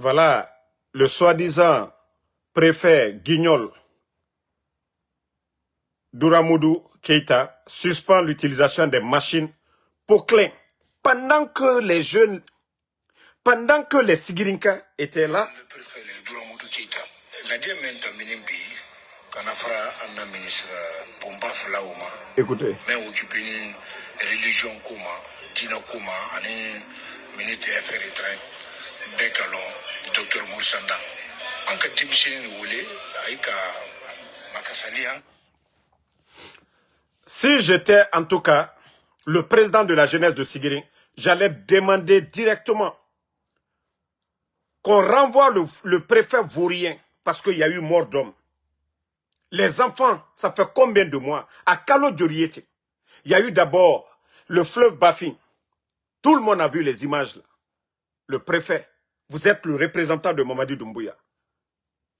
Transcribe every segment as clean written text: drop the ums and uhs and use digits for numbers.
Voilà, le soi-disant préfet Guignol Douramoudou Keïta suspend l'utilisation des machines Poquelin pendant que les jeunes, pendant que les Sigirinka étaient là. Le préfet Douramoudou Keïta, la diamètre minimbi, Kanafra, Anna ministre Bomba Flaouma. Écoutez. Mais occupé une religion Kouma, Dina Kouma, un ministre des Affaires étrangères, Bekalon, Dr Moussanda. En cas de démission, nous voulons, Aïka Makassalian. Si j'étais en tout cas le président de la jeunesse de Sigiring, j'allais demander directement qu'on renvoie le préfet vaurien parce qu'il y a eu mort d'homme. Les enfants, ça fait combien de mois? À Kalo Djoriete, il y a eu d'abord le fleuve Bafin. Tout le monde a vu les images là. Le préfet, vous êtes le représentant de Mamadi Doumbouya.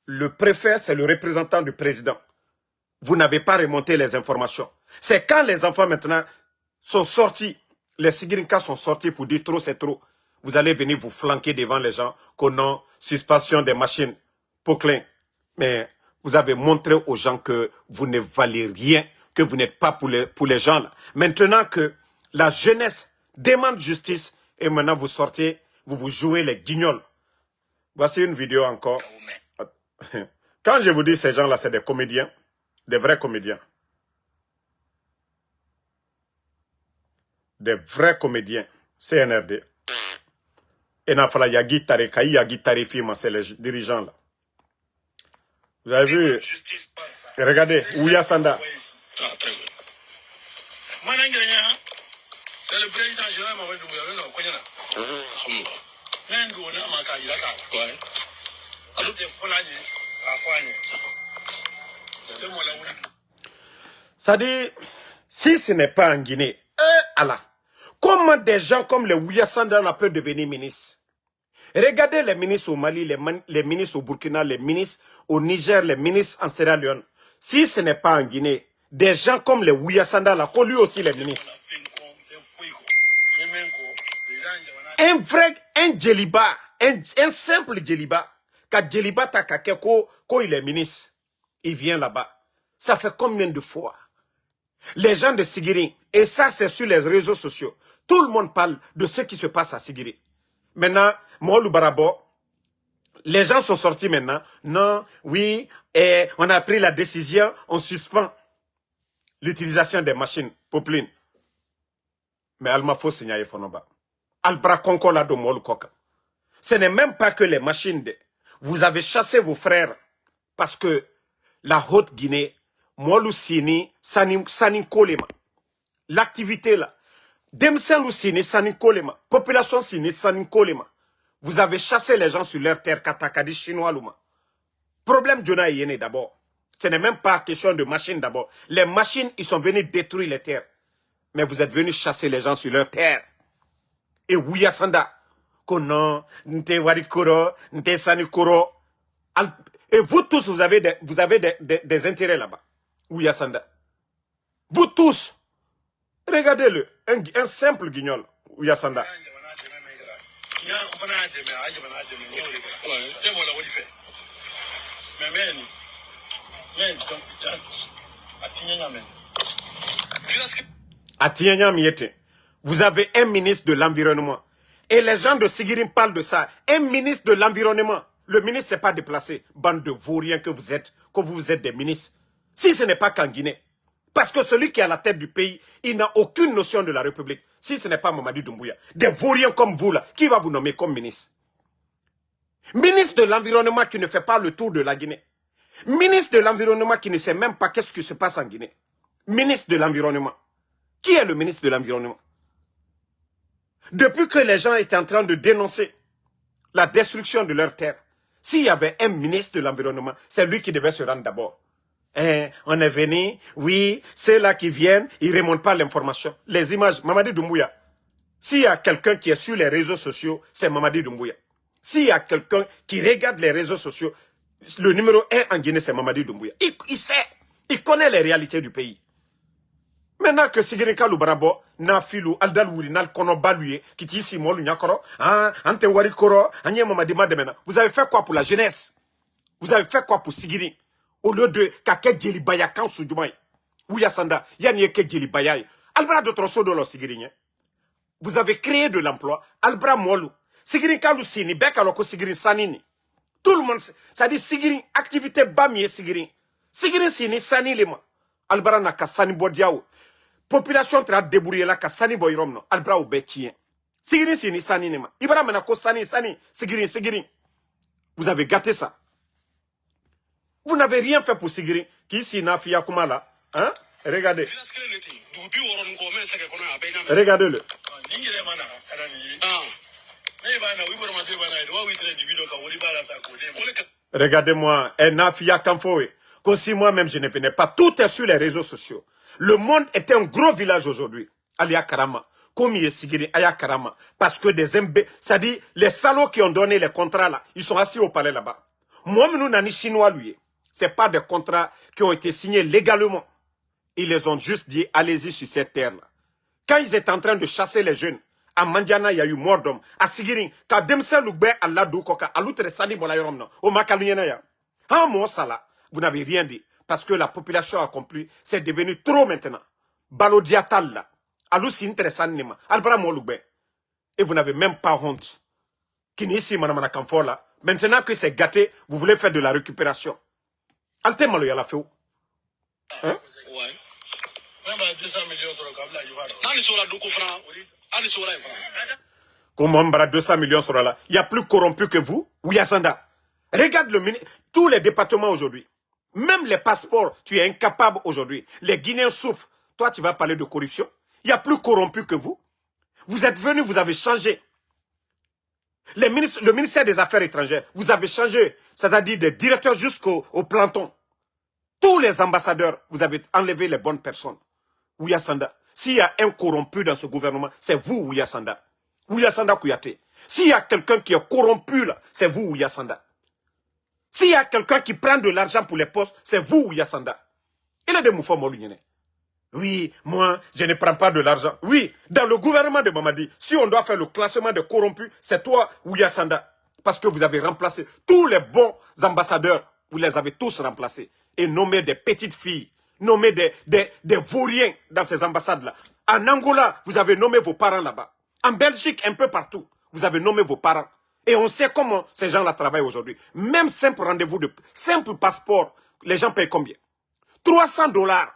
Le préfet, c'est le représentant du président. Vous n'avez pas remonté les informations. C'est quand les enfants maintenant sont sortis, les Sigirinkas sont sortis pour dire trop c'est trop. Vous allez venir vous flanquer devant les gens qu'on a suspension des machines Poquelin. Mais vous avez montré aux gens que vous ne valez rien, que vous n'êtes pas pour les gens là. Maintenant que la jeunesse demande justice et maintenant vous sortez, vous jouez les guignols. Voici une vidéo encore. Quand je vous dis ces gens-là, c'est des comédiens. Des vrais comédiens. Des vrais comédiens. CNRD. Et Nafala Yagi Tare, Kaï Yagi Tarifima, c'est les dirigeants là. Vous avez vu? Regardez, Ouya Sanda. C'est le président général Ça dit, si ce n'est pas en Guinée, Allah, comment des gens comme les Ouya Sanda peuvent devenir ministres? Regardez les ministres au Mali, les ministres au Burkina, les ministres au Niger, les ministres en Sierra Leone. Si ce n'est pas en Guinée, des gens comme les Ouya Sanda là, qu'on lui aussi les ministres. Un djeliba, un simple djeliba, quand djeliba takakeko, quand il est ministre, il vient là-bas. Ça fait combien de fois? Les gens de Sigiri, et ça c'est sur les réseaux sociaux, tout le monde parle de ce qui se passe à Sigiri. Maintenant, Moulou Barabo, les gens sont sortis maintenant. Non, oui, et on a pris la décision, on suspend l'utilisation des machines Poquelin. Mais Alma faut signaler Fonoba. Albra Konkola de Moulou Koka. Ce n'est même pas que les machines. Vous avez chassé vos frères parce que la Haute-Guinée, Moulou Sini, Sanin Kolema. L'activité là. Demsen Sini, Sanin Kolema. Population Sini, Sanin Kolema. Vous avez chassé les gens sur leur terre, Katakadi chinois Luma. Problème Jonah Yéné d'abord. Ce n'est même pas question de machines d'abord. Les machines, ils sont venus détruire les terres. Mais vous êtes venus chasser les gens sur leur terre. Et Ouya Sanda, Konon, Nte Warikoro, Nte Sanikoro. Et vous tous, vous avez des intérêts là-bas. Ouya Sanda. Vous tous, regardez-le, un simple guignol, Ouya Sanda. Vous avez un ministre de l'environnement. Et les gens de Sigirim parlent de ça. Un ministre de l'environnement. Le ministre n'est pas déplacé. Bande de vauriens que vous êtes des ministres. Si ce n'est pas qu'en Guinée. Parce que celui qui est à la tête du pays, il n'a aucune notion de la République. Si ce n'est pas Mamadi Doumbouya. Des vauriens comme vous là, qui va vous nommer comme ministre? Ministre de l'environnement qui ne fait pas le tour de la Guinée. Ministre de l'environnement qui ne sait même pas qu'est-ce qui se passe en Guinée. Ministre de l'environnement. Qui est le ministre de l'environnement? Depuis que les gens étaient en train de dénoncer la destruction de leurs terres, s'il y avait un ministre de l'environnement, c'est lui qui devait se rendre d'abord. On est venu, oui, c'est là qui viennent, ils ne remontent pas l'information. Les images, Mamadi Doumbouya. S'il y a quelqu'un qui est sur les réseaux sociaux, c'est Mamadi Doumbouya. S'il y a quelqu'un qui regarde les réseaux sociaux, le numéro 1 en Guinée, c'est Mamadi Doumbouya. Il sait, il connaît les réalités du pays. Maintenant que Sigiri Kalou Barabo, na filou, aldal wuri, nal kono baluye, qui ti si molu nyakoro, ante wari koro, anye mamadi mademena. Vous avez fait quoi pour la jeunesse? Vous avez fait quoi pour Sigiri? Au lieu de kake djeli bayakan soudjumay. Ouya sanda, yanye ke djeli bayay. Albra de trosso lo Sigiri. Vous avez créé de l'emploi. Albra molu. Sigiri Kalou sini, bek aloko Sigiri sanini. Tout le monde, ça dit Sigiri, activité bamiye Sigiri. Sigiri sini sani lema. Albra na ka sani bodiao. Population tra débrouiller la ka sani boyrom no. Albra ou betien. Sigiri sini sani nema. Ibra mena ko sani Sigiri. Vous avez gâté ça. Vous n'avez rien fait pour Sigiri. Qui ici n'a fia kuma là? Hein? Regardez. Regardez-le. Regardez-moi, Nafia Kamfoe. Comme si moi-même je ne venais pas. Tout est sur les réseaux sociaux. Le monde est un gros village aujourd'hui. Alia Karama. Comme il est Sigiri, Aya Karama. Parce que des MB, c'est-à-dire les salauds qui ont donné les contrats là, ils sont assis au palais là-bas. Moi, nous n'avons chinois lui. Ce pas des contrats qui ont été signés légalement. Ils les ont juste dit, allez-y sur cette terre-là. Quand ils étaient en train de chasser les jeunes, à Mandiana, il y a eu mort d'homme. À Sigiri, quand Demse Lougbe, à Ladou Koka, à l'outre Sani Bolayrom, au Makaluyenaya. En mon sala, vous n'avez rien dit. Parce que la population a compris, c'est devenu trop maintenant. Balodiatal là. Alousi intéressant nima. Albra Molougbe. Et vous n'avez même pas honte. Kinisi Manamana Kamfor là. Maintenant que c'est gâté, vous voulez faire de la récupération. Alte malo yala feu. Hein? Ouais. Même à 200 millions sur le câble là, il va. Comment on 200 millions sur là? Il y a plus corrompu que vous? Oui, Asanda. Regarde tous les départements aujourd'hui. Même les passeports, tu es incapable aujourd'hui. Les Guinéens souffrent. Toi, tu vas parler de corruption? Il y a plus corrompu que vous? Vous êtes venus, vous avez changé. Le ministère des Affaires étrangères, vous avez changé. C'est-à-dire des directeurs jusqu'au planton. Tous les ambassadeurs, vous avez enlevé les bonnes personnes. Ouya Sanda. S'il y a un corrompu dans ce gouvernement, c'est vous, Ouya Sanda. Ouya Sanda Kouyaté. S'il y a quelqu'un qui est corrompu là, c'est vous, Ouya Sanda. S'il y a quelqu'un qui prend de l'argent pour les postes, c'est vous, Ouya Sanda. Il est de Moufou Molunyene. Oui, moi, je ne prends pas de l'argent. Oui, dans le gouvernement de Mamadi, si on doit faire le classement des corrompus, c'est toi, Ouya Sanda. Parce que vous avez remplacé tous les bons ambassadeurs. Vous les avez tous remplacés. Et nommé des petites filles, nommé des vauriens dans ces ambassades-là. En Angola, vous avez nommé vos parents là-bas. En Belgique, un peu partout, vous avez nommé vos parents. Et on sait comment ces gens-là travaillent aujourd'hui. Même simple rendez-vous, simple passeport, les gens payent combien? 300 $.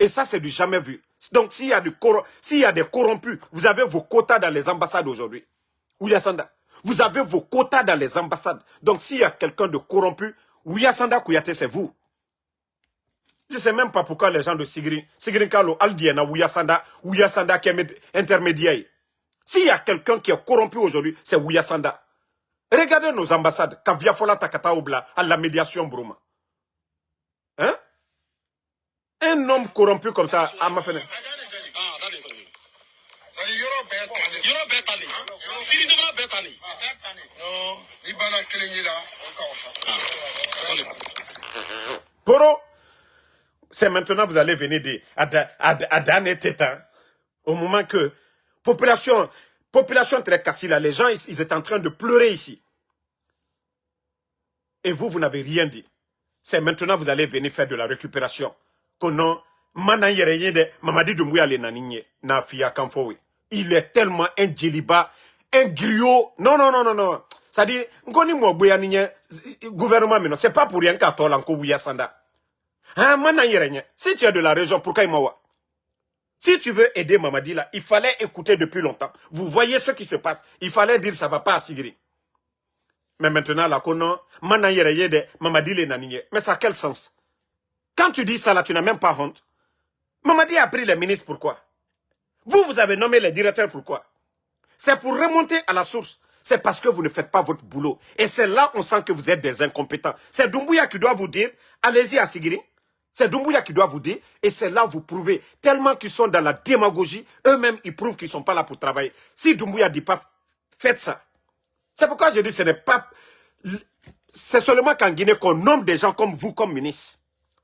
Et ça, c'est du jamais vu. Donc, s'il y a des corrompus, vous avez vos quotas dans les ambassades aujourd'hui. Ouyasanda, vous avez vos quotas dans les ambassades. Donc, s'il y a quelqu'un de corrompu, Ouyasanda Kouyaté, c'est vous. Je ne sais même pas pourquoi les gens de Sigiri Kalo, Aldiena, Ouyasanda qui est intermédiaire. S'il y a quelqu'un qui est corrompu aujourd'hui, c'est Ouyasanda. Regardez nos ambassades, Kaviafola Takata Obla, à la médiation Bruma. Hein? Un homme corrompu comme ça, à ma fenêtre. Poro, c'est maintenant vous allez venir dire à Dan et Tétan, au moment que population très cassée là, les gens ils étaient en train de pleurer ici. Et vous n'avez rien dit. C'est maintenant vous allez venir faire de la récupération. Konon, Mamadi Doumbouya le naninye, na fia Kamfowe. Il est tellement un djeliba, un griot. Non. C'est-à-dire, ngoni mouabouya ninye, gouvernement mais non, c'est pas pour rien qu'à toi l'enco Ouya Sanda. Hein, si tu es de la région, pourquoi il m'a? Si tu veux aider Mamadi là, il fallait écouter depuis longtemps. Vous voyez ce qui se passe. Il fallait dire ça va pas à Sigiri. Mais maintenant, la konon, Mamadi le naninye. Mais ça a quel sens? Quand tu dis ça là, tu n'as même pas honte. Mamadi a pris les ministres, pourquoi? Vous avez nommé les directeurs, pourquoi? C'est pour remonter à la source. C'est parce que vous ne faites pas votre boulot. Et c'est là on sent que vous êtes des incompétents. C'est Doumbouya qui doit vous dire, allez-y à Sigiri. C'est Doumbouya qui doit vous dire, et c'est là vous prouvez. Tellement qu'ils sont dans la démagogie, eux-mêmes ils prouvent qu'ils ne sont pas là pour travailler. Si Doumbouya ne dit pas, faites ça. C'est pourquoi je dis, ce n'est pas... C'est seulement qu'en Guinée qu'on nomme des gens comme vous, comme ministre.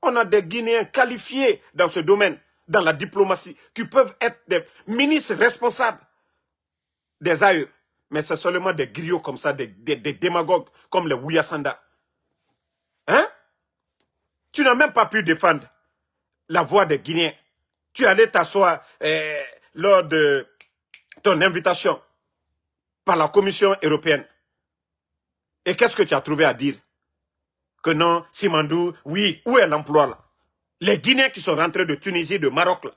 On a des Guinéens qualifiés dans ce domaine. dans la diplomatie qui peuvent être des ministres responsables des AE. Mais c'est seulement des griots comme ça, des démagogues comme les Ouyasanda. Hein? Tu n'as même pas pu défendre la voix des Guinéens. Tu es allé t'asseoir lors de ton invitation par la Commission européenne. Et qu'est-ce que tu as trouvé à dire? Que non, Simandou, oui, où est l'emploi là? Les Guinéens qui sont rentrés de Tunisie, de Maroc là,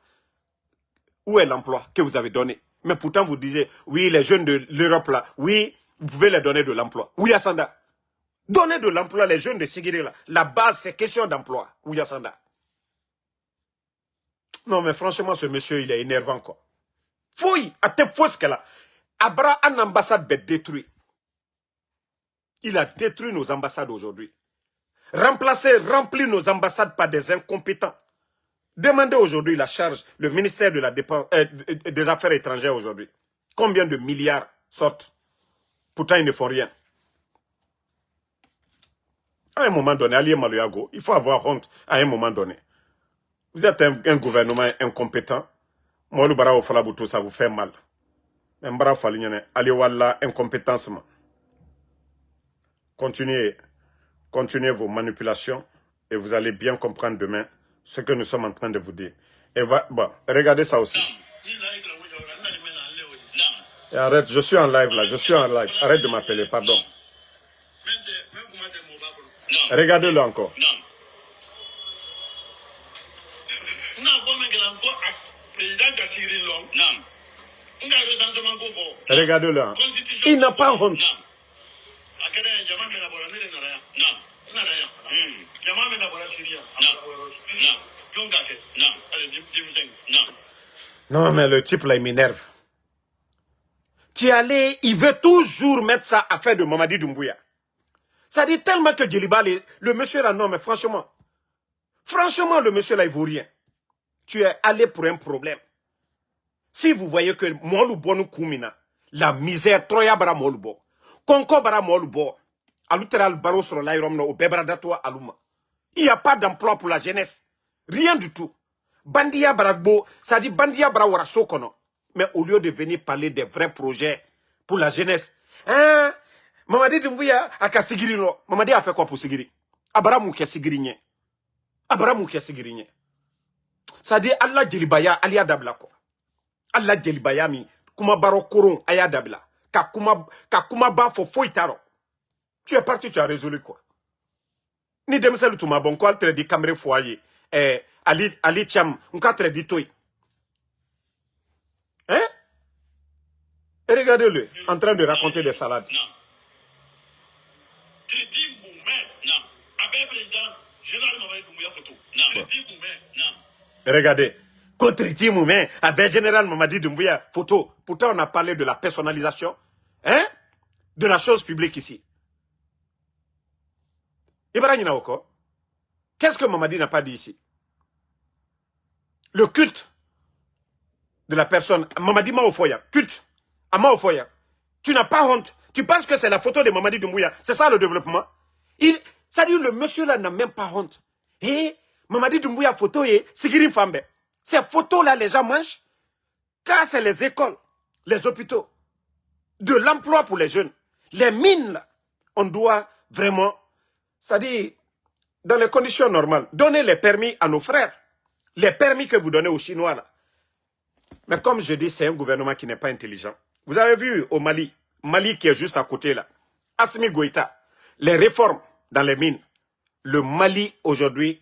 où est l'emploi que vous avez donné? Mais pourtant vous disiez, oui, les jeunes de l'Europe là, oui, vous pouvez leur donner de l'emploi. Ouyasanda, donnez de l'emploi les jeunes de Sigiri là. La base c'est question d'emploi, Ouyasanda. Non mais franchement ce monsieur il est énervant quoi. Fouille, à te fausse qu'elle a. Abra une ambassade détruite. Il a détruit nos ambassades aujourd'hui. Remplir nos ambassades par des incompétents. Demandez aujourd'hui la charge, le ministère de la Dépense, des Affaires étrangères aujourd'hui. Combien de milliards sortent? Pourtant, ils ne font rien. À un moment donné, Ali Maluago, il faut avoir honte à un moment donné. Vous êtes un gouvernement incompétent. Moi, le Barao Falabuto, ça vous fait mal. Mais Mbara Falignane, Ali Walla, incompétence. Continuez vos manipulations et vous allez bien comprendre demain ce que nous sommes en train de vous dire. Et bon, regardez ça aussi. Et arrête, je suis en live là, je suis en live. Arrête de m'appeler, pardon. Regardez-le encore. Regardez-le. Hein. Il n'a pas honte. Non, mais le type là, il m'énerve. Tu es allé, il veut toujours mettre ça à faire de Mamadi Doumbouya. Ça dit tellement que Djeliba, le monsieur là, non, mais franchement, le monsieur là, il vaut rien. Tu es allé pour un problème. Si vous voyez que Molubo nous Koumina, la misère, Troya bara Molubo, Konko bara Molubo, Aluteral Baro sur l'aéromno, au Bebradato Aluma. Il n'y a pas d'emploi pour la jeunesse. Rien du tout. Bandia Baragbo, ça dit Bandia Brawara Sokono. Mais au lieu de venir parler des vrais projets pour la jeunesse, hein, Mamadi Doumbouya a ka Sigiri no. Mamadi a fait quoi pour Sigiri? Abaramou ke Sigiri nye. Abaramou ke Sigiri nye. Ça dit Allah Djelibaya alia dabla quoi. Allah Djelibaya mi kuma baro koron aya dabla. Ka kuma ba fo foitaro. Tu es parti, tu as résolu quoi? Ni demsel tu ma bon quoi te di camere foyer. Ali Cham, on ka te di toy. Hein? Et regardez-le, en train de raconter des salades. Regardez. Contre Timoumen, avec Général Mamadi Doumbouya, photo. Pourtant, on a parlé de la personnalisation, hein, de la chose publique ici. Ibrahim Naoko, qu'est-ce que Mamadi n'a pas dit ici? Le culte de la personne, Mamadi Maofoya, culte, à Maofoya. Tu n'as pas honte. Tu penses que c'est la photo de Mamadi Doumbouya. C'est ça le développement? Ça dit, le monsieur là n'a même pas honte. Et Mamadi Doumbouya photo et Sigirim Fambe. Ces photos-là, les gens mangent, car c'est les écoles, les hôpitaux, de l'emploi pour les jeunes. Les mines, là, on doit vraiment, c'est-à-dire, dans les conditions normales, donner les permis à nos frères. Les permis que vous donnez aux Chinois, là. Mais comme je dis, c'est un gouvernement qui n'est pas intelligent. Vous avez vu au Mali, Mali qui est juste à côté, là, Assimi Goïta, les réformes dans les mines. Le Mali, aujourd'hui,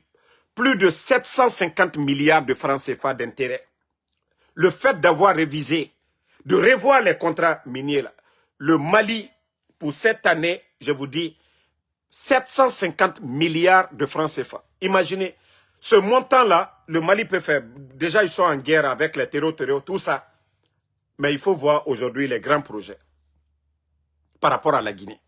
plus de 750 milliards de francs CFA d'intérêt. Le fait d'avoir révisé, de revoir les contrats miniers, là, le Mali, pour cette année, je vous dis, 750 milliards de francs CFA. Imaginez, ce montant-là, le Mali peut faire. Déjà, ils sont en guerre avec les terreaux, tout ça. Mais il faut voir aujourd'hui les grands projets par rapport à la Guinée.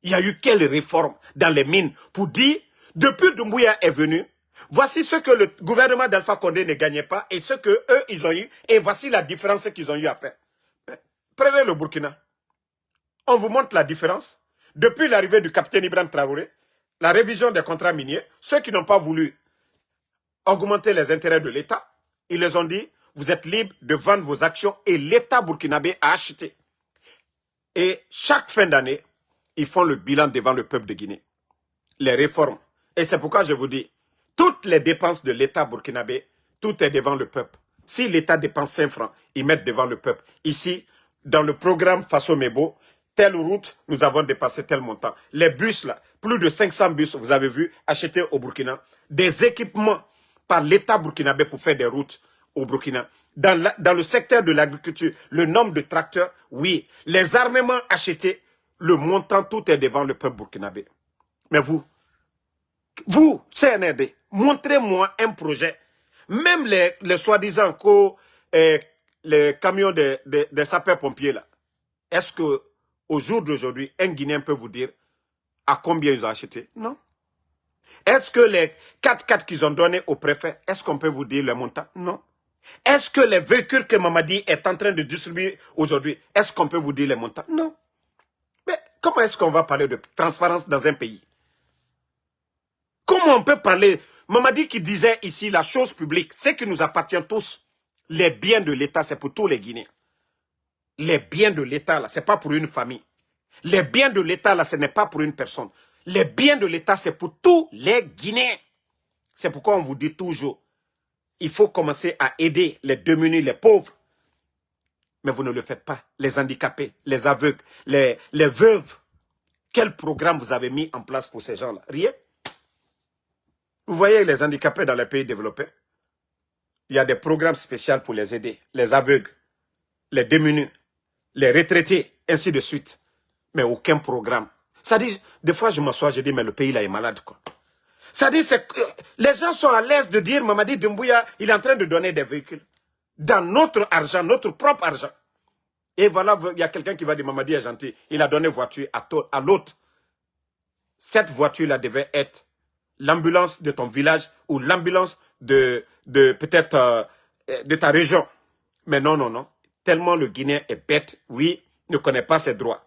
Il y a eu quelles réformes dans les mines pour dire, depuis Doumbouya est venu, voici ce que le gouvernement d'Alpha Condé ne gagnait pas et ce que eux ils ont eu. Et voici la différence qu'ils ont eu à faire. Prenez le Burkina. On vous montre la différence. Depuis l'arrivée du capitaine Ibrahim Traoré, la révision des contrats miniers, ceux qui n'ont pas voulu augmenter les intérêts de l'État, Ils les ont dit, vous êtes libres de vendre vos actions et l'État burkinabé a acheté. Et chaque fin d'année, ils font le bilan devant le peuple de Guinée. Les réformes. Et c'est pourquoi je vous dis, toutes les dépenses de l'État burkinabé, tout est devant le peuple. Si l'État dépense 5 francs, ils mettent devant le peuple. Ici, dans le programme Faso Mebo, telle route, nous avons dépassé tel montant. Les bus, là, plus de 500 bus, vous avez vu, achetés au Burkina. Des équipements par l'État burkinabé pour faire des routes au Burkina. Dans le secteur de l'agriculture, le nombre de tracteurs, oui. Les armements achetés, le montant, tout est devant le peuple burkinabé. Mais vous, CNRD, montrez-moi un projet. Même les soi-disant les camions des sapeurs-pompiers, là. Est-ce que au jour d'aujourd'hui, un Guinéen peut vous dire à combien ils ont acheté? Non. Est-ce que les 4x4 qu'ils ont donnés au préfet, est-ce qu'on peut vous dire le montant? Non. Est-ce que les véhicules que Mamadi est en train de distribuer aujourd'hui, est-ce qu'on peut vous dire les montants? Non. Mais comment est-ce qu'on va parler de transparence dans un pays? Comment on peut parler? Mamadi qui disait ici la chose publique, c'est qui nous appartient tous. Les biens de l'État, c'est pour tous les Guinéens. Les biens de l'État, là, ce n'est pas pour une famille. Les biens de l'État, là, ce n'est pas pour une personne. Les biens de l'État, c'est pour tous les Guinéens. C'est pourquoi on vous dit toujours, il faut commencer à aider les démunis, les pauvres. Mais vous ne le faites pas. Les handicapés, les aveugles, les veuves. Quel programme vous avez mis en place pour ces gens-là? Rien. Vous voyez les handicapés dans les pays développés? Il y a des programmes spéciaux pour les aider. Les aveugles, les démunis, les retraités, ainsi de suite. Mais aucun programme. Ça dit, des fois je m'assois, je dis, mais le pays là est malade, quoi. Ça dit, les gens sont à l'aise de dire, Mamadi Doumbouya, il est en train de donner des véhicules. Dans notre argent, notre propre argent. Et voilà, il y a quelqu'un qui va dire, Mamadi est gentil, il a donné voiture à l'autre. Cette voiture-là devait être l'ambulance de ton village ou l'ambulance de peut-être de ta région. Mais non, non, non. Tellement le Guinéen est bête, oui, ne connaît pas ses droits.